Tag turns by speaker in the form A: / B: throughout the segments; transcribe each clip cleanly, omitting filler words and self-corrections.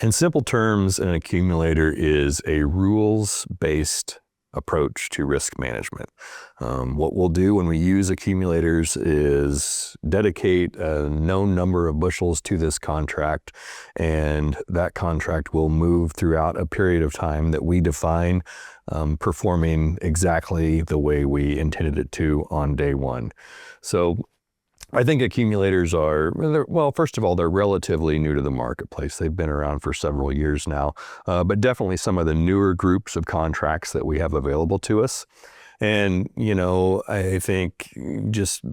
A: In simple terms, an accumulator is a rules-based approach to risk management. What we'll do when we use accumulators is dedicate a known number of bushels to this contract, and that contract will move throughout a period of time that we define, performing exactly the way we intended it to on day one. So I think accumulators are, well, first of all, they're relatively new to the marketplace. They've been around for several years now, but definitely some of the newer groups of contracts that we have available to us. And, I think just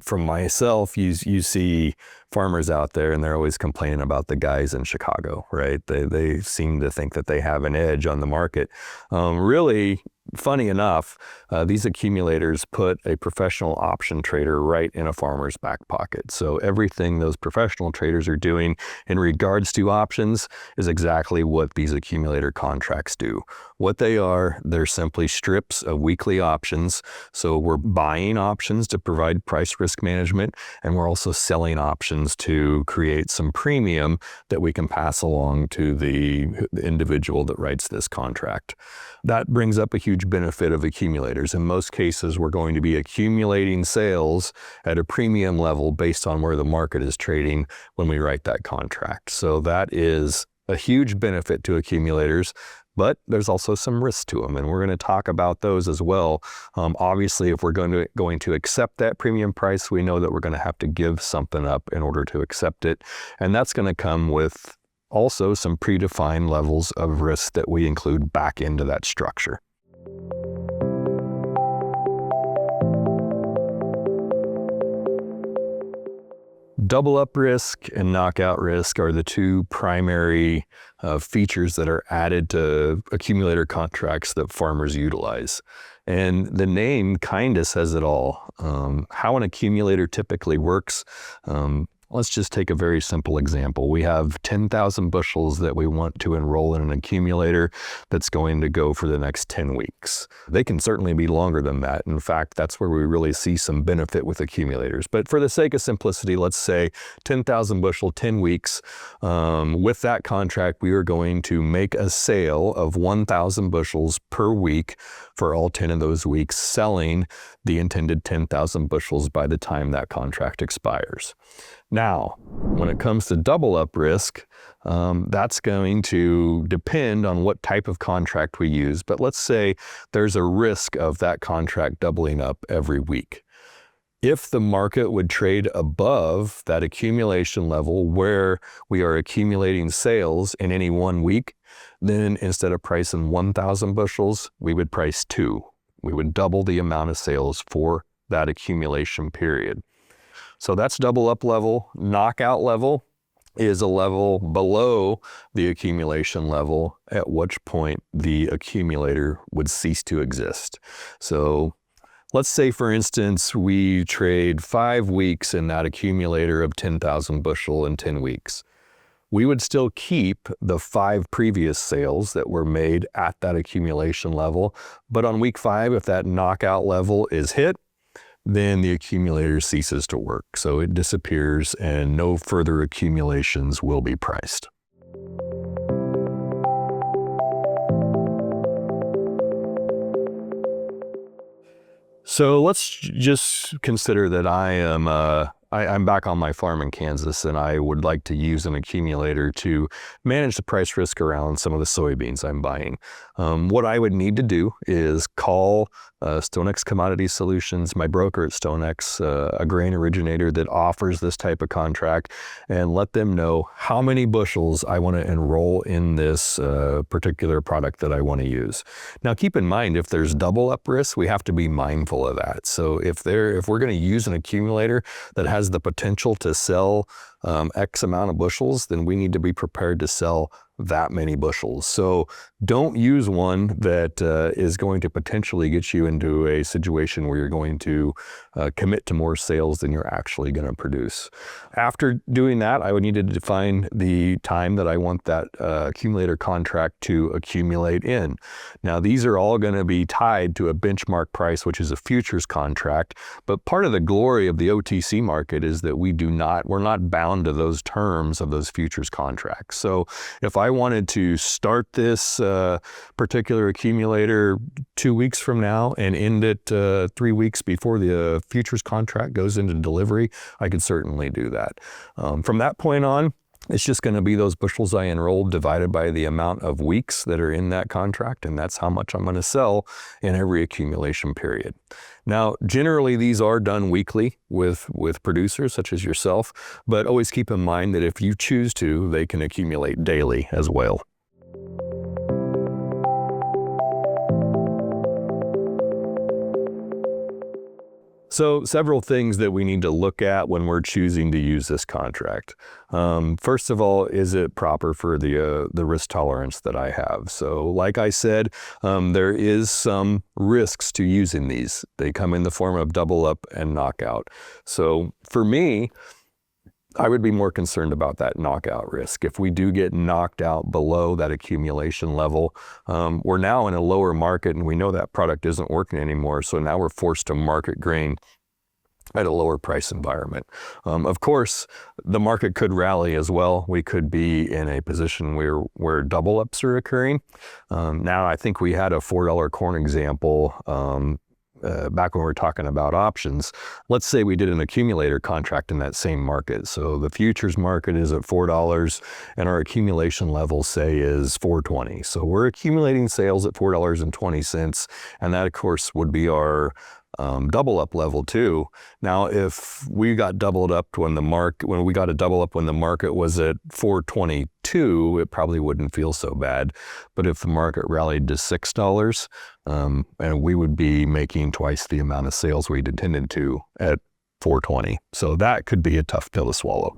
A: from myself, you see farmers out there and they're always complaining about the guys in Chicago, right? They seem to think that they have an edge on the market. Really, funny enough, these accumulators put a professional option trader right in a farmer's back pocket. So everything those professional traders are doing in regards to options is exactly what these accumulator contracts do. What they are, they're simply strips of weekly options. So we're buying options to provide price risk management, and we're also selling options to create some premium that we can pass along to the individual that writes this contract. That brings up a huge benefit of accumulators. In most cases, we're going to be accumulating sales at a premium level based on where the market is trading when we write that contract. So that is a huge benefit to accumulators, but there's also some risk to them, and we're going to talk about those as well. Obviously, if we're going to accept that premium price, we know that we're going to have to give something up in order to accept it, and that's going to come with also some predefined levels of risk that we include back into that structure. Double up risk and knockout risk are the two primary features that are added to accumulator contracts that farmers utilize. And the name kind of says it all. How an accumulator typically works, let's just take a very simple example. We have 10,000 bushels that we want to enroll in an accumulator that's going to go for the next 10 weeks. They can certainly be longer than that. In fact, that's where we really see some benefit with accumulators. But for the sake of simplicity, let's say 10,000 bushel, 10 weeks. With that contract, we are going to make a sale of 1,000 bushels per week for all 10 of those weeks, selling the intended 10,000 bushels by the time that contract expires. Now, when it comes to double up risk, that's going to depend on what type of contract we use. But let's say there's a risk of that contract doubling up every week. If the market would trade above that accumulation level where we are accumulating sales in any 1 week, then instead of pricing 1,000 bushels, we would price 2. We would double the amount of sales for that accumulation period. So that's double up level. Knockout level is a level below the accumulation level, at which point the accumulator would cease to exist. So let's say, for instance, we trade 5 weeks in that accumulator of 10,000 bushel in 10 weeks. We would still keep the 5 previous sales that were made at that accumulation level. But on week 5, if that knockout level is hit, then the accumulator ceases to work. So it disappears and no further accumulations will be priced. So let's just consider that I'm back on my farm in Kansas, and I would like to use an accumulator to manage the price risk around some of the soybeans I'm buying. What I would need to do is call StoneX Commodity Solutions, my broker at StoneX, a grain originator that offers this type of contract, and let them know how many bushels I want to enroll in this particular product that I want to use. Now, keep in mind, if there's double up risk, we have to be mindful of that. So if we're going to use an accumulator that has the potential to sell X amount of bushels, then we need to be prepared to sell that many bushels. So don't use one that is going to potentially get you into a situation where you're going to commit to more sales than you're actually going to produce. After doing that, I would need to define the time that I want that accumulator contract to accumulate in. Now, these are all going to be tied to a benchmark price, which is a futures contract. But part of the glory of the OTC market is that we're not bound to those terms of those futures contracts. So if I wanted to start this particular accumulator 2 weeks from now and end it 3 weeks before the futures contract goes into delivery, I could certainly do that. From that point on, it's just going to be those bushels I enrolled divided by the amount of weeks that are in that contract, and that's how much I'm going to sell in every accumulation period. Now, generally, these are done weekly with producers such as yourself, but always keep in mind that if you choose to, they can accumulate daily as well. So several things that we need to look at when we're choosing to use this contract. First of all, is it proper for the risk tolerance that I have? So like I said, there is some risks to using these. They come in the form of double up and knockout. So for me, I would be more concerned about that knockout risk. If we do get knocked out below that accumulation level, we're now in a lower market and we know that product isn't working anymore. So now we're forced to market grain at a lower price environment. Of course, the market could rally as well. We could be in a position where double ups are occurring. Now, I think we had a $4 corn example back when we were talking about options. Let's say we did an accumulator contract in that same market. So the futures market is at $4 and our accumulation level, say, is $4.20. So we're accumulating sales at $4.20, and that, of course, would be our double up level too. Now, if we got doubled up when we got a double up when the market was at 422, it probably wouldn't feel so bad. But if the market rallied to $6, and we would be making twice the amount of sales we'd intended to at 420. So that could be a tough pill to swallow.